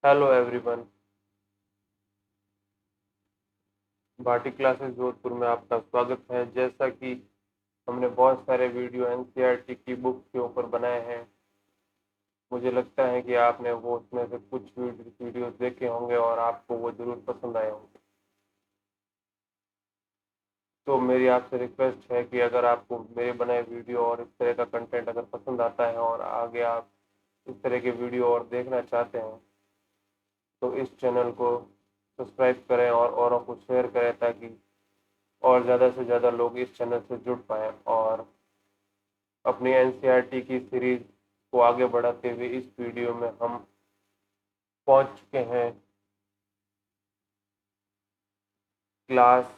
Hello everyone. Bhati classes Jodhpur में आपका स्वागत है। जैसा कि हमने बहुत सारे वीडियो एनसीईआरटी की बुक के ऊपर बनाए हैं, मुझे लगता है कि आपने वो उसमें से कुछ वीडियोस देखे होंगे और आपको वो जरूर पसंद आए होंगे। तो मेरी आपसे रिक्वेस्ट है कि अगर आपको मेरे बनाए वीडियो और इस तरह का कंटेंट अगर पसंद आता है और आगे आप इस तरह के वीडियो और देखना चाहते हैं, तो इस चैनल को सब्सक्राइब करें और औरों को शेयर करें, ताकि और ज़्यादा से ज़्यादा लोग इस चैनल से जुड़ पाएँ और अपनी एनसीईआरटी की सीरीज को आगे बढ़ाते हुए इस वीडियो में हम पहुंच चुके हैं क्लास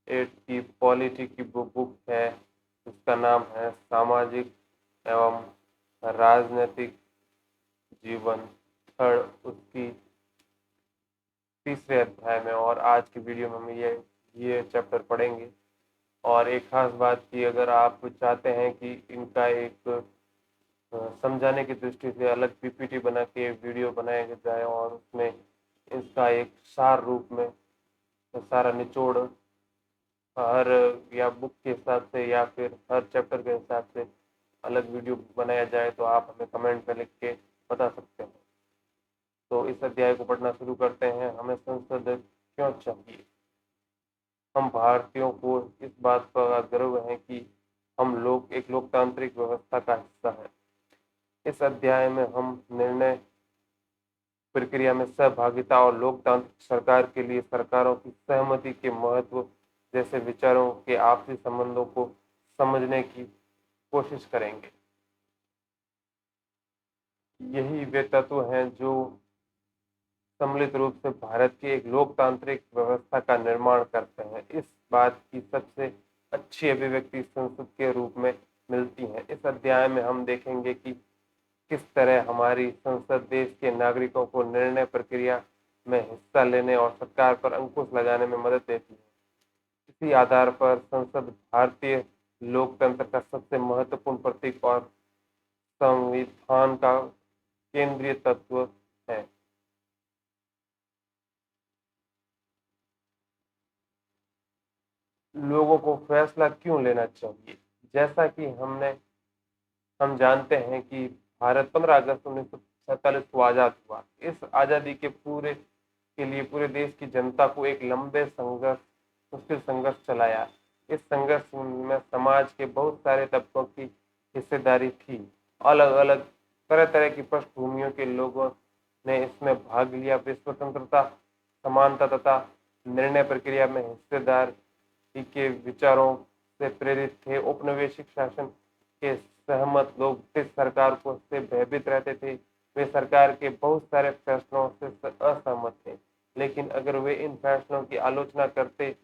8 की पॉलिटी की बुक है, जिसका नाम है सामाजिक एवं राजनीतिक जीवन, थर्ड उसकी तीसरे अध्याय में। और आज की वीडियो में हम ये चैप्टर पढ़ेंगे। और एक खास बात की, अगर आप चाहते हैं कि इनका एक समझाने की दृष्टि से अलग पीपीटी बना के वीडियो बनाया जाए और उसमें इसका एक सार रूप में सारा निचोड़ हर या बुक के हिसाब से या फिर हर चैप्टर के हिसाब से अलग वीडियो बनाया जाए, तो आप हमें कमेंट में लिख के बता सकते हैं। तो इस अध्याय को पढ़ना शुरू करते हैं। हमें संसद क्यों चाहिए? हम भारतीयों को इस बात का गर्व है कि हम लोग एक लोकतांत्रिक व्यवस्था का हिस्सा है। इस अध्याय में हम निर्णय प्रक्रिया में सहभागिता और लोकतांत्रिक सरकार के लिए सरकारों की सहमति के महत्व जैसे विचारों के आपसी संबंधों को समझने की कोशिश करेंगे। यही वे तत्व हैं जो सम्मिलित रूप से भारत की एक लोकतांत्रिक व्यवस्था का निर्माण करते हैं। इस बात की सबसे अच्छी अभिव्यक्ति संसद के रूप में मिलती है। इस अध्याय में हम देखेंगे कि किस तरह हमारी संसद देश के नागरिकों को निर्णय प्रक्रिया में हिस्सा लेने और सरकार पर अंकुश लगाने में मदद देती है। इसी आधार पर संसद भारतीय लोकतंत्र का सबसे महत्वपूर्ण प्रतीक और संविधान का केंद्रीय तत्व है। लोगों को फैसला क्यों लेना चाहिए? जैसा कि हम जानते हैं कि भारत 15 अगस्त 1947 को आजाद हुआ। इस आजादी के लिए पूरे देश की जनता को एक लंबे संघर्ष मुश्किल संघर्ष चलाया। इस संघर्ष में समाज के बहुत सारे तबकों की हिस्सेदारी थी। अलग अलग तरह तरह की पृष्ठभूमियों के लोगों ने इसमें भाग लिया। वे स्वतंत्रता, समानता तथा निर्णय प्रक्रिया में हिस्सेदारी के विचारों से प्रेरित थे। औपनिवेशिक शासन के सहमत लोग ब्रिटिश सरकार को से भयभीत रहते थे। वे सरकार के बहुत सारे फैसलों से असहमत थे, लेकिन अगर वे इन फैसलों की आलोचना करते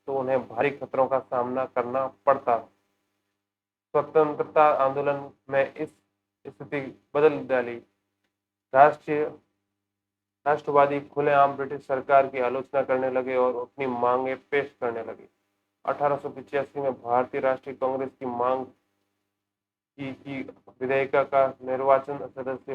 तो उन्हें भारी खतरों का सामना करना पड़ता। स्वतंत्रता आंदोलन में इस स्थिति बदल डाली। राष्ट्रीय राष्ट्रवादी खुलेआम ब्रिटिश सरकार की आलोचना करने लगे और अपनी मांगे पेश करने लगे। 1885 में भारतीय राष्ट्रीय कांग्रेस की मांग की विधेयिका का निर्वाचन सदस्य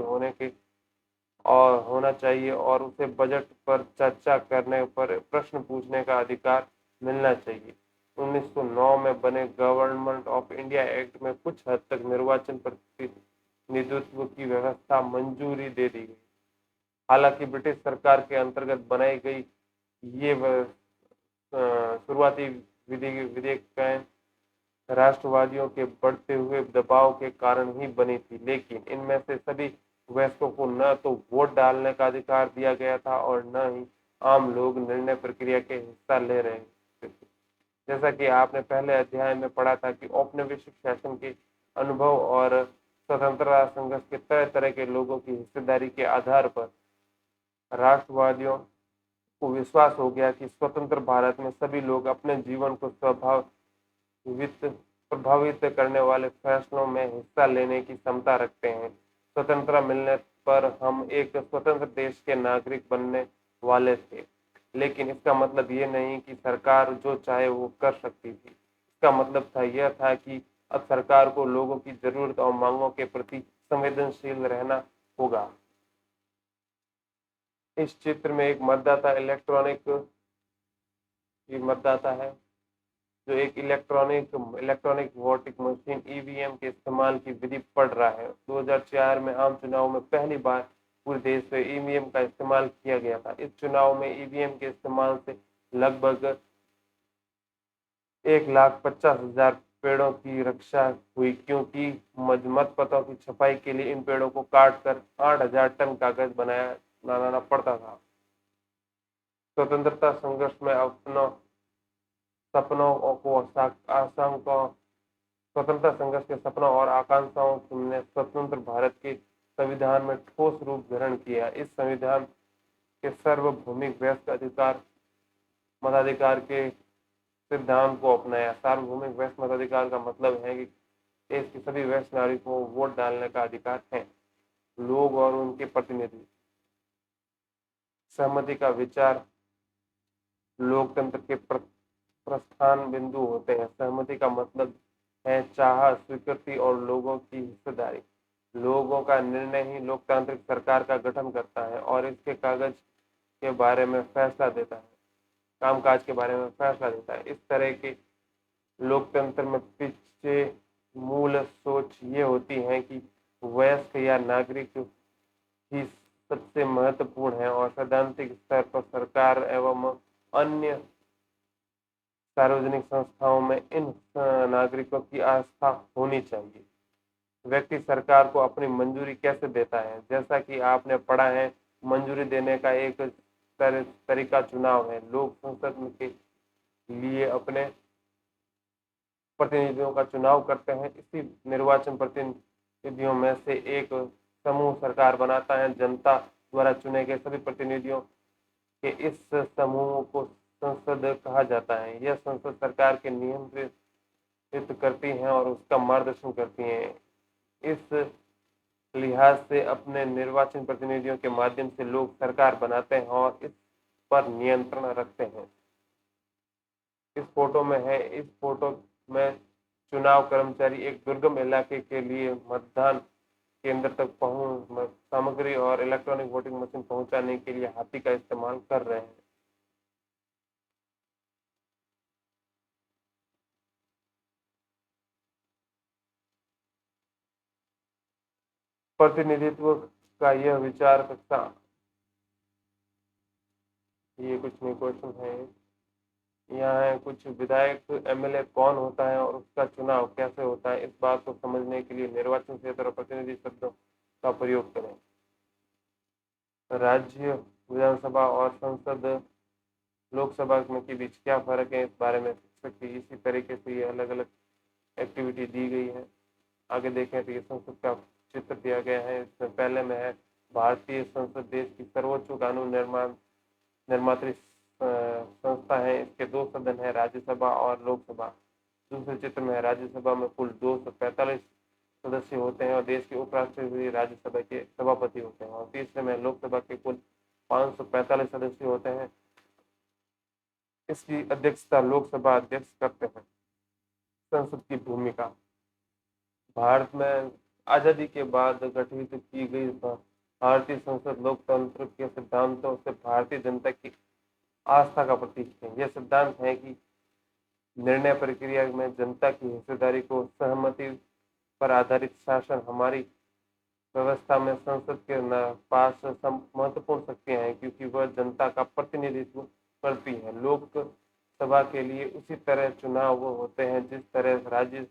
होना चाहिए और उसे बजट पर चर्चा करने पर प्रश्न पूछने का अधिकार मिलना चाहिए। 1909 में बने गवर्नमेंट ऑफ इंडिया एक्ट में कुछ हद तक निर्वाचन प्रतिनिधित्व की व्यवस्था मंजूरी दे दी गई। हालांकि ब्रिटिश सरकार के अंतर्गत बनाई गई ये शुरुआती विधेयक राष्ट्रवादियों के बढ़ते हुए दबाव के कारण ही बनी थी, लेकिन इनमें से सभी वयस्कों को न तो वोट डालने का अधिकार दिया गया था और न ही आम लोग निर्णय प्रक्रिया के हिस्सा ले रहे थे। जैसा कि आपने पहले अध्याय में पढ़ा था कि औपनिवेशिक शासन के अनुभव और स्वतंत्रता संघर्ष के तरह तरह के लोगों की हिस्सेदारी के आधार पर राष्ट्रवादियों को विश्वास हो गया कि स्वतंत्र भारत में सभी लोग अपने जीवन को प्रभावित करने वाले फैसलों में हिस्सा लेने की क्षमता रखते हैं। स्वतंत्रता मिलने पर हम एक स्वतंत्र देश के नागरिक बनने वाले थे, लेकिन इसका मतलब ये नहीं कि सरकार जो चाहे वो कर सकती थी। इसका मतलब यह था कि अब सरकार को लोगों की जरूरत और मांगों के प्रति संवेदनशील रहना होगा। इस चित्र में एक मतदाता मतदाता है जो एक इलेक्ट्रॉनिक वोटिंग मशीन ईवीएम के इस्तेमाल की विधि पढ़ रहा है। 2004 में आम चुनाव में पहली बार पूरे देश में ईवीएम का इस्तेमाल किया गया था। इस चुनाव में ईवीएम के इस्तेमाल से लगभग 1,50,000 पेड़ों की रक्षा हुई, क्योंकि मतपत्रों की छपाई के लिए इन पेड़ों को काटकर 8,000 टन कागज बनाना पड़ता था। स्वतंत्रता संघर्ष में अपनों सपनों को आशंकाओं स्वतंत्रता संघर्ष के सपनों और आकांक्षाओं ने स्वतंत्र भारत के संविधान में ठोस रूप ग्रहण किया। इस संविधान के सार्वभौमिक वयस्क मताधिकार के सिद्धांत को अपनाया। सार्वभौमिक वयस्क मताधिकार का मतलब है कि देश के सभी वयस्क नागरिकों को वोट डालने का अधिकार है। लोग और उनके प्रतिनिधि सहमति का विचार लोकतंत्र के प्रस्थान बिंदु होते हैं। सहमति का मतलब है चाह, स्वीकृति और लोगों की हिस्सेदारी। लोगों का निर्णय ही लोकतांत्रिक सरकार का गठन करता है और इसके कागज के बारे में फैसला देता है, कामकाज के बारे में फैसला देता है। इस तरह के लोकतंत्र में पीछे मूल सोच ये होती है कि वयस्क या नागरिक ही सबसे महत्वपूर्ण है और सैद्धांतिक स्तर पर सरकार एवं अन्य सार्वजनिक संस्थाओं में इन नागरिकों की आस्था होनी चाहिए। व्यक्ति सरकार को अपनी मंजूरी कैसे देता है? जैसा कि आपने पढ़ा है, मंजूरी देने का एक तरीका चुनाव है। लोग संसद के लिए अपने प्रतिनिधियों का चुनाव करते हैं। इसी निर्वाचन प्रतिनिधियों में से एक समूह सरकार बनाता है। जनता द्वारा चुने गए सभी प्रतिनिधियों के इस समूह को संसद कहा जाता है। यह संसद सरकार के नियंत्रित करती है और उसका मार्गदर्शन करती है। इस लिहाज से अपने निर्वाचन प्रतिनिधियों के माध्यम से लोग सरकार बनाते हैं और इस पर नियंत्रण रखते हैं। इस फोटो में चुनाव कर्मचारी एक दुर्गम इलाके के लिए मतदान केंद्र तक पहुंच सामग्री और इलेक्ट्रॉनिक वोटिंग मशीन पहुंचाने के लिए हाथी का इस्तेमाल कर रहे हैं। प्रतिनिधित्व का यह विचार कक्षा, ये कुछ नहीं क्वेश्चन है। यहाँ है कुछ विधायक एमएलए कौन होता है और उसका चुनाव कैसे होता है। इस बात को समझने के लिए निर्वाचन क्षेत्र और प्रतिनिधि शब्दों का प्रयोग करें। राज्य विधानसभा और संसद लोकसभा के बीच क्या फर्क है, इस बारे में शिक्षक की इसी तरीके से ये अलग अलग एक्टिविटी दी गई है। आगे देखें तो ये संसद का चित्र दिया गया है। इसमें पहले में है भारतीय संसद देश की सर्वोच्च कानून निर्मात्री संस्था है। इसके दो सदन है, राज्यसभा और लोकसभा। दूसरे चित्र में है राज्यसभा में कुल 245 सदस्य होते हैं और देश के उपराष्ट्रपति राज्यसभा के सभापति होते हैं। और तीसरे में लोकसभा के कुल 545 सदस्य होते हैं। इसकी अध्यक्षता लोकसभा अध्यक्ष करते हैं। संसद की भूमिका, भारत में आजादी के बाद गठित की गई भारतीय संसद लोकतंत्र के सिद्धांतों से भारतीय जनता की आस्था का प्रतीक है। यह सिद्धांत है कि निर्णय प्रक्रिया में जनता की हिस्सेदारी को सहमति पर आधारित शासन। हमारी व्यवस्था में संसद के पास महत्वपूर्ण शक्तियां हैं क्योंकि वह जनता का प्रतिनिधित्व करती है। लोकसभा के लिए उसी तरह चुनाव होते हैं जिस तरह राज्य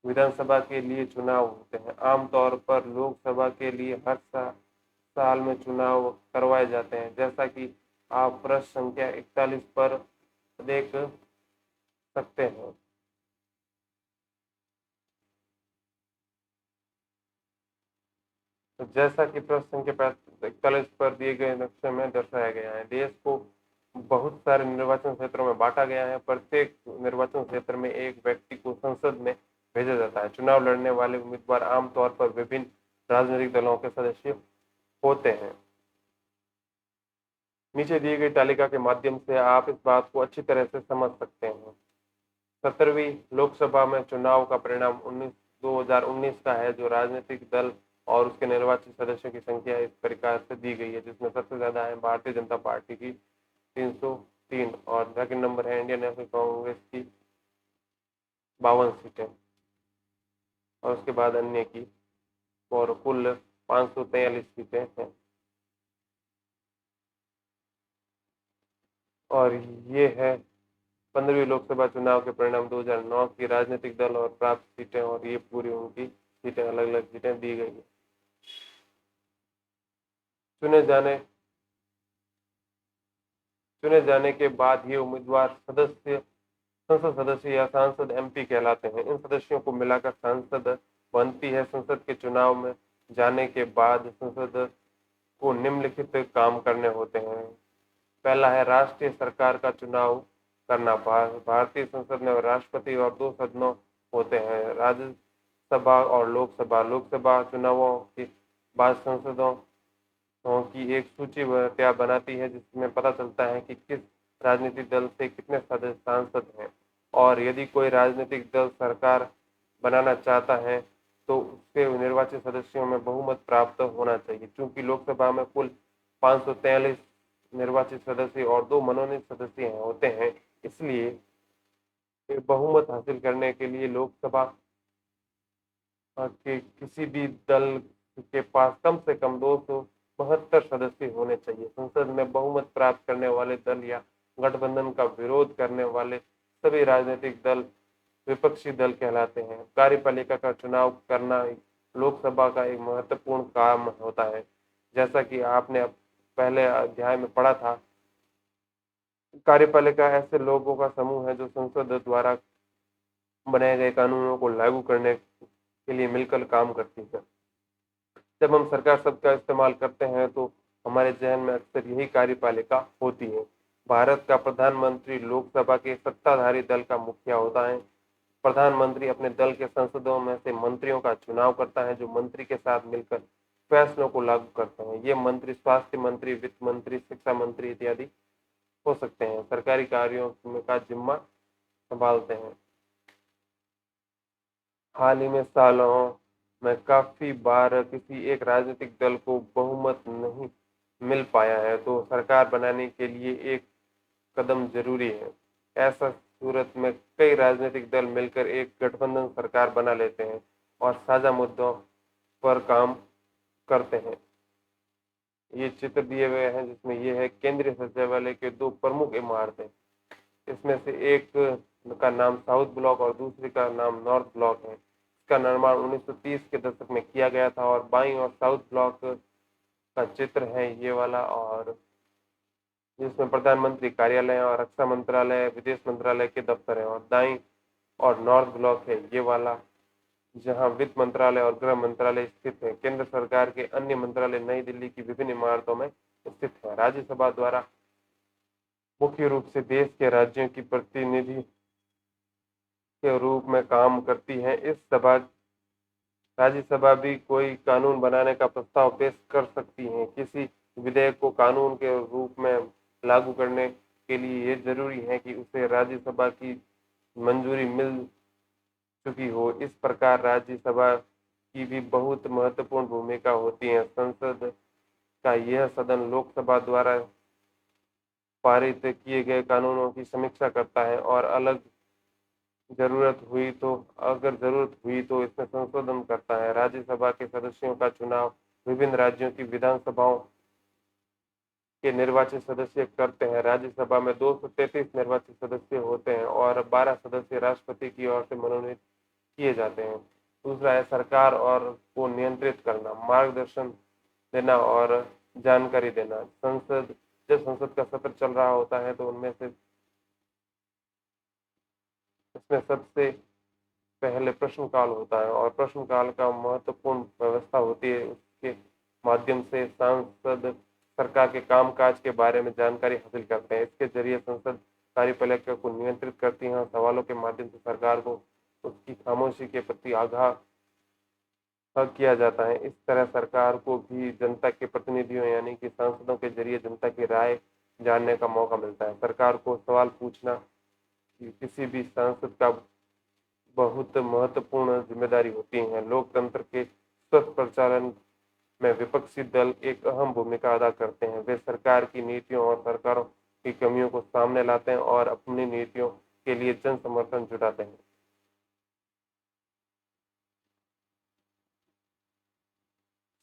विधानसभा के लिए चुनाव होते हैं। आमतौर पर लोकसभा के लिए हर साल में चुनाव करवाए जाते हैं, जैसा कि आप प्रश्न संख्या 41 पर देख सकते हैं। तो जैसा कि प्रश्न संख्या 41 पर दिए गए नक्शे में दर्शाया गया है, देश को बहुत सारे निर्वाचन क्षेत्रों में बांटा गया है। प्रत्येक निर्वाचन क्षेत्र में एक व्यक्ति को संसद में भेजा जाता है। चुनाव लड़ने वाले उम्मीदवार आमतौर पर विभिन्न राजनीतिक दलों के सदस्य होते हैं। नीचे दी गई तालिका के माध्यम से आप इस बात को अच्छी तरह से समझ सकते हैं। 17वीं लोकसभा में चुनाव का परिणाम 2019 का है। जो राजनीतिक दल और उसके निर्वाचित सदस्यों की संख्या इस प्रकार से दी गई है, जिसमें सबसे ज्यादा है भारतीय जनता पार्टी की 303 और सेकंड नंबर है इंडियन नेशनल कांग्रेस की 52 सीटें और उसके बाद अन्य की और कुल 543 सीटें हैं। और ये है 15वीं लोकसभा चुनाव के परिणाम 2009 की राजनीतिक दल और प्राप्त सीटें, और ये पूरी उनकी सीटें अलग अलग सीटें दी गई है। चुने जाने चुने जाने के बाद ये उम्मीदवार सदस्य संसद सदस्य या सांसद एमपी कहलाते हैं। इन सदस्यों को मिलाकर संसद बनती है। संसद के चुनाव में जाने के बाद संसद को निम्नलिखित काम करने होते हैं। पहला है राष्ट्रीय सरकार का चुनाव करना। भारतीय संसद में राष्ट्रपति और 2 सदनों होते हैं, राज्यसभा और लोकसभा। लोकसभा चुनावों के बाद संसदों की एक सूची बनाती है, जिसमें पता चलता है कि किस राजनीतिक दल से कितने सांसद हैं, और यदि कोई राजनीतिक दल सरकार बनाना चाहता है तो उसके निर्वाचित सदस्यों में बहुमत प्राप्त होना चाहिए। चूंकि लोकसभा में कुल 543 निर्वाचित सदस्य और 2 मनोनीत सदस्य होते हैं, इसलिए बहुमत हासिल करने के लिए लोकसभा के किसी भी दल के पास कम से कम 272 सदस्य होने चाहिए। संसद में बहुमत प्राप्त करने वाले दल या गठबंधन का विरोध करने वाले सभी राजनीतिक दल विपक्षी दल कहलाते हैं। कार्यपालिका का चुनाव करना लोकसभा का एक महत्वपूर्ण काम होता है। जैसा कि आपने पहले अध्याय में पढ़ा था, कार्यपालिका ऐसे लोगों का समूह है जो संसद द्वारा बनाए गए कानूनों को लागू करने के लिए मिलकर काम करती है। जब हम सरकार शब्द का इस्तेमाल करते हैं तो हमारे जहन में अक्सर यही कार्यपालिका होती है। भारत का प्रधानमंत्री लोकसभा के सत्ताधारी दल का मुखिया होता है। प्रधानमंत्री अपने दल के संसदों में से मंत्रियों का चुनाव करता है, जो मंत्री के साथ मिलकर फैसलों को लागू करते हैं। ये मंत्री स्वास्थ्य मंत्री, वित्त मंत्री, शिक्षा मंत्री इत्यादि हो सकते हैं। सरकारी कार्यों का जिम्मा संभालते हैं। हाल ही में सालों में काफी बार किसी एक राजनीतिक दल को बहुमत नहीं मिल पाया है, तो सरकार बनाने के लिए एक कदम जरूरी है। ऐसा सूरत में कई राजनीतिक दल मिलकर एक गठबंधन सरकार बना लेते हैं और साझा मुद्दों पर काम करते हैं। ये चित्र दिए हुए हैं, जिसमें ये है केंद्रीय सचिवालय के 2 प्रमुख इमारतें। इसमें से एक का नाम साउथ ब्लॉक और दूसरी का नाम नॉर्थ ब्लॉक है। इसका निर्माण 1930 के दशक में किया गया था और बाईं और साउथ ब्लॉक का चित्र है ये वाला, और जिसमें प्रधानमंत्री कार्यालय और रक्षा मंत्रालय, विदेश मंत्रालय के दफ्तर हैं। और दाईं और नॉर्थ ब्लॉक है ये वाला, जहां वित्त मंत्रालय और गृह मंत्रालय स्थित है। केंद्र सरकार के अन्य मंत्रालय नई दिल्ली की विभिन्न इमारतों में स्थित है। राज्यसभा द्वारा मुख्य रूप से देश के राज्यों की प्रतिनिधि के रूप में काम करती है। इस सभा राज्यसभा भी कोई कानून बनाने का प्रस्ताव पेश कर सकती है। किसी विधेयक को कानून के रूप में लागू करने के लिए ये जरूरी है कि उसे राज्यसभा की मंजूरी मिल चुकी हो। इस प्रकार राज्यसभा की भी बहुत महत्वपूर्ण भूमिका होती है। संसद का यह सदन लोकसभा द्वारा पारित किए गए कानूनों की समीक्षा करता है और अगर जरूरत हुई तो इसमें संशोधन करता है। राज्यसभा के सदस्यों का चुनाव विभिन्न राज्यों की विधानसभाओं के निर्वाचित सदस्य करते हैं। राज्यसभा में 233 निर्वाचित सदस्य होते हैं और 12 सदस्य राष्ट्रपति की ओर से मनोनीत किए जाते हैं। दूसरा है सरकार और को नियंत्रित करना, मार्गदर्शन देना और जानकारी देना। जब संसद का सत्र चल रहा होता है तो इसमें सबसे पहले प्रश्नकाल होता है और प्रश्नकाल का महत्वपूर्ण व्यवस्था होती है। उसके माध्यम से सांसद सरकार के कामकाज के बारे में जानकारी हासिल करते हैं। इसके जरिए संसद कार्यपालिका को नियंत्रित करती है और सवालों के माध्यम से सरकार को उसकी खामोशी के प्रति आगाह किया जाता है। इस तरह सरकार को भी जनता के प्रतिनिधियों यानी कि सांसदों के जरिए जनता की राय जानने का मौका मिलता है। सरकार को सवाल पूछना किसी भी सांसद का बहुत महत्वपूर्ण जिम्मेदारी होती है। लोकतंत्र के स्वस्थ प्रचालन में विपक्षी दल एक अहम भूमिका अदा करते हैं। वे सरकार की नीतियों और सरकारों की कमियों को सामने लाते हैं और अपनी नीतियों के लिए जन समर्थन जुटाते हैं।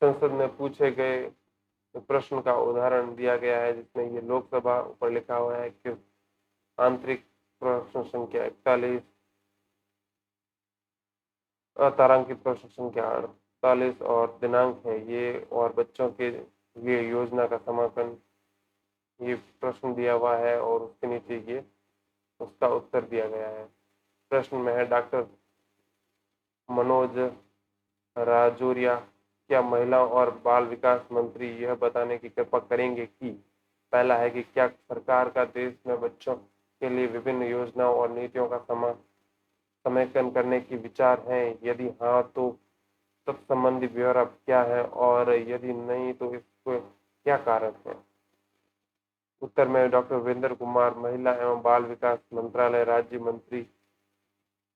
संसद में पूछे गए प्रश्न का उदाहरण दिया गया है, जिसमें ये लोकसभा ऊपर लिखा हुआ है कि आंतरिक प्रश्न संख्या 41, अतारांकित प्रश्न संख्या 48 और दिनांक है ये, और बच्चों के लिए योजना का समापन, ये प्रश्न दिया हुआ है और उसके नीचे ये उसका उत्तर दिया गया है। प्रश्न में है, डॉक्टर मनोज राजौरिया, क्या महिला और बाल विकास मंत्री यह बताने की कृपा करेंगे कि पहला है कि क्या सरकार का देश में बच्चों के लिए विभिन्न योजनाओं और नीतियों का समेकन करने की विचार है? यदि हाँ, तो तत्संबंधी ब्यौरा क्या है, और यदि नहीं तो इसको क्या कारण है? उत्तर में डॉक्टर वीरेंद्र कुमार, महिला एवं बाल विकास मंत्रालय राज्य मंत्री,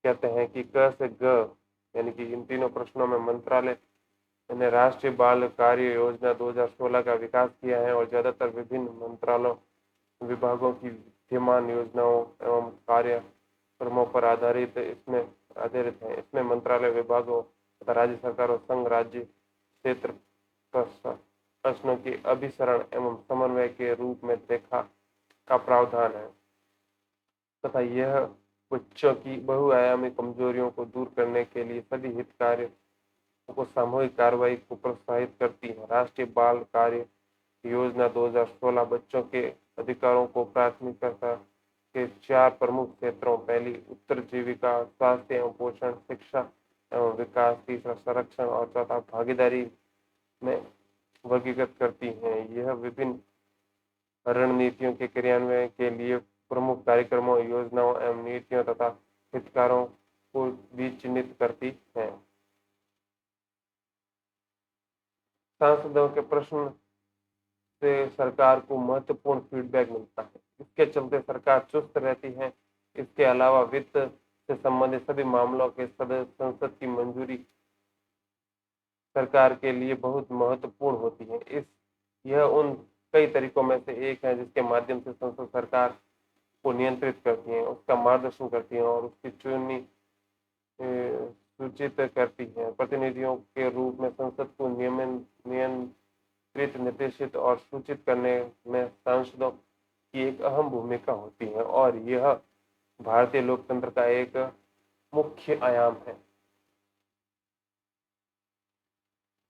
कहते हैं कि क से ग यानी कि इन तीनों प्रश्नों में मंत्रालय ने राष्ट्रीय बाल कार्य योजना 2016 का विकास किया है और ज्यादातर विभिन्न मंत्रालयों विभागों की विद्यमान योजनाओं एवं कार्यक्रमों पर आधारित है। इसमें मंत्रालय विभागों तथा राज्य सरकारों, संघ राज्य क्षेत्र प्रश्नों के अभिसरण एवं समन्वय के रूप में देखा का प्रावधान है तथा यह बच्चों की बहुआयामी कमजोरियों को दूर करने के लिए सभी हितधारकों को सामूहिक कार्रवाई को प्रोत्साहित करती है। राष्ट्रीय बाल कार्य योजना 2016 बच्चों के अधिकारों को प्राथमिकता के 4 प्रमुख क्षेत्रों, पहली उत्तरजीविका, स्वास्थ्य एवं पोषण, शिक्षा एवं विकास, तीसरा संरक्षण और चौथा भागीदारी में वर्गीकृत करती हैं। यह विभिन्न रणनीतियों के क्रियान्वयन के लिए प्रमुख कार्यक्रमों, योजनाओं एवं नीतियों तथा हितधारकों को भी चिन्हित करती है। सांसदों के प्रश्न से सरकार को महत्वपूर्ण फीडबैक मिलता है। इसके चलते सरकार चुस्त रहती है। इसके अलावा वित्त से संबंधित सभी मामलों के संसद की मंजूरी सरकार के लिए बहुत महत्वपूर्ण होती है। यह उन कई तरीकों में से एक है जिसके माध्यम से संसद सरकार को नियंत्रित करती है, उसका मार्गदर्शन करती है और उसकी चुनी सूचित करती है। प्रतिनिधियों के रूप में संसद को नियंत्रित, निर्देशित और सूचित करने में सांसदों की एक अहम भूमिका होती है और यह भारतीय लोकतंत्र का एक मुख्य आयाम है।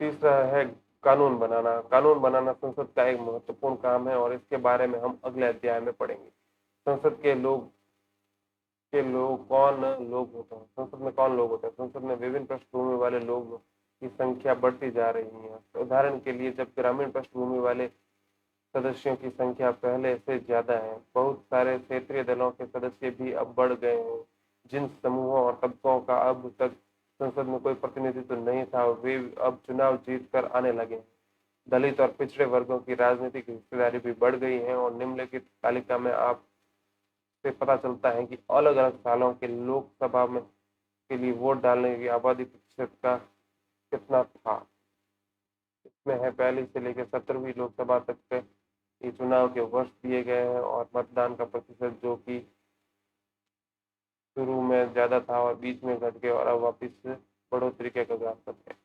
तीसरा है कानून बनाना। कानून बनाना संसद का एक महत्वपूर्ण काम है और इसके बारे में हम अगले अध्याय में पढ़ेंगे। संसद के लोग कौन लोग होते हैं? संसद में कौन लोग होते हैं? संसद में विभिन्न पृष्ठभूमि वाले लोग की संख्या बढ़ती जा रही है। उदाहरण के लिए, जब ग्रामीण पृष्ठभूमि वाले सदस्यों की संख्या पहले से ज्यादा है, बहुत सारे क्षेत्रीय दलों के सदस्य भी अब बढ़ गए हैं। जिन समूहों और तबकों का अब तक संसद में कोई प्रतिनिधित्व नहीं था, वे अब चुनाव जीत कर आने लगे हैं। दलित और पिछड़े वर्गों की राजनीतिक हिस्सेदारी भी बढ़ गई है और निम्नलिखित तालिका में आप से पता चलता है कि अलग अलग सालों के लोकसभा में के लिए वोट डालने की आबादी प्रतिशत का कितना था। इसमें है पहली से लेकर 17वीं लोकसभा तक के ये चुनाव के वर्ष दिए गए हैं और मतदान का प्रतिशत जो कि शुरू में ज्यादा था और बीच में घट गया और अब वापिस बढ़ोतरी के कगार पर है।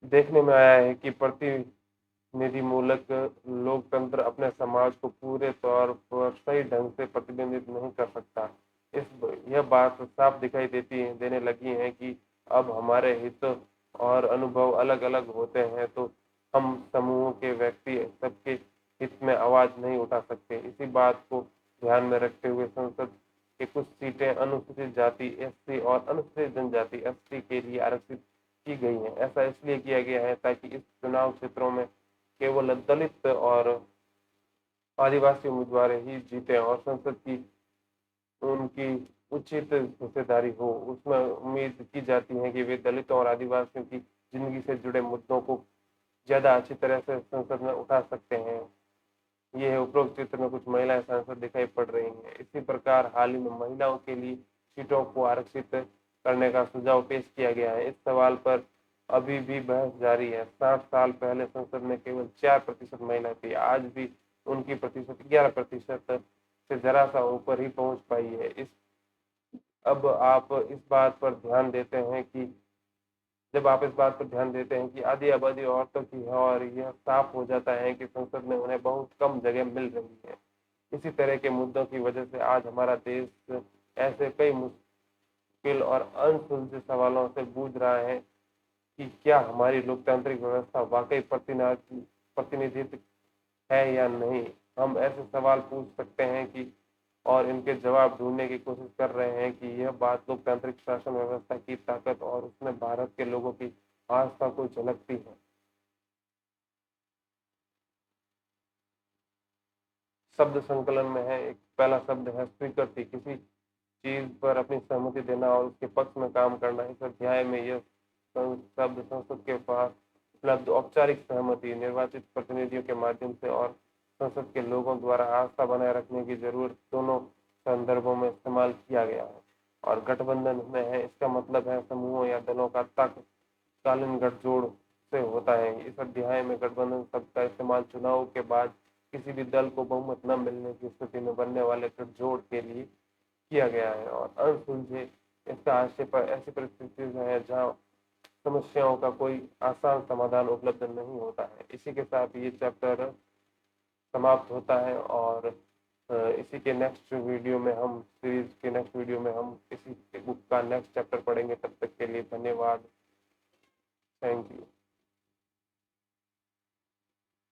देखने में आया है कि प्रतिनिधिमूलक लोकतंत्र अपने समाज को पूरे तौर पर सही ढंग से प्रतिबिंबित नहीं कर सकता। यह बात साफ दिखाई देने लगी है कि अब हमारे हित और अनुभव अलग अलग होते हैं, तो हम समूह के व्यक्ति सबके हित में आवाज नहीं उठा सकते। इसी बात को ध्यान में रखते हुए संसद की कुछ सीटें अनुसूचित जाति एससी और अनुसूचित जनजाति एसटी के लिए आरक्षित की गई है। ऐसा इसलिए किया गया है ताकि इस चुनाव क्षेत्रों में केवल दलित और आदिवासी उम्मीदवार ही जीते और संसद की उनकी उचित हिस्सेदारी हो। उसमें उम्मीद की जाती है कि वे दलितों और आदिवासियों की जिंदगी से जुड़े मुद्दों को ज्यादा अच्छी तरह से संसद में उठा सकते हैं। ये है उपरोक्त चित्र में कुछ महिलाएं सांसद दिखाई पड़ रही हैं। इसी प्रकार हाल ही में महिलाओं के लिए सीटों को आरक्षित करने का सुझाव पेश किया गया है। इस सवाल पर अभी भी बहस जारी है। 60 साल पहले संसद में केवल 4% महिला थी, आज भी उनकी प्रतिशत 11% से जरा सा ऊपर ही पहुंच पाई है। अब आप इस बात पर ध्यान देते हैं कि जब आप इस बात पर ध्यान देते हैं कि आधी आबादी औरतों की है और यह साफ हो जाता है कि संसद में उन्हें बहुत कम जगह मिल रही है। इसी तरह के मुद्दों की वजह से आज हमारा देश ऐसे कई मुश्किल और अनसुलझे सवालों से जूझ रहा है कि क्या हमारी लोकतांत्रिक व्यवस्था वाकई प्रतिनिधित्व है या नहीं। हम ऐसे सवाल पूछ सकते हैं कि और इनके जवाब ढूंढने की कोशिश कर रहे हैं कि यह बात लोकतांत्रिक शासन व्यवस्था की ताकत और उसमें भारत के लोगों की आस्था को झलकती है। शब्द संकलन में है, एक पहला शब्द है स्वीकृति। किसी चीज पर अपनी सहमति देना और उसके पक्ष में काम करना। इस अध्याय में यह शब्द संसद के पास उपलब्ध औपचारिक सहमति, निर्वाचित प्रतिनिधियों के माध्यम से और संसद के लोगों द्वारा आस्था बनाए रखने की जरूरत, दोनों संदर्भों में इस्तेमाल किया गया है। और गठबंधन में है, इसका मतलब है समूहों या दलों का तात्कालीन गठजोड़ से होता है। इस अध्याय में गठबंधन शब्द का इस्तेमाल चुनाव के बाद किसी भी दल को बहुमत न मिलने की स्थिति में बनने वाले गठजोड़ के लिए किया गया है। और अनसुलझे, इसका आशय पर ऐसी परिस्थिति है जहाँ समस्याओं का कोई आसान समाधान उपलब्ध नहीं होता है। इसी के साथ ये चैप्टर समाप्त होता है और इसी के नेक्स्ट वीडियो में हम सीरीज के नेक्स्ट वीडियो में हम इसी बुक का नेक्स्ट चैप्टर पढ़ेंगे। तब तक के लिए धन्यवाद। Thank you.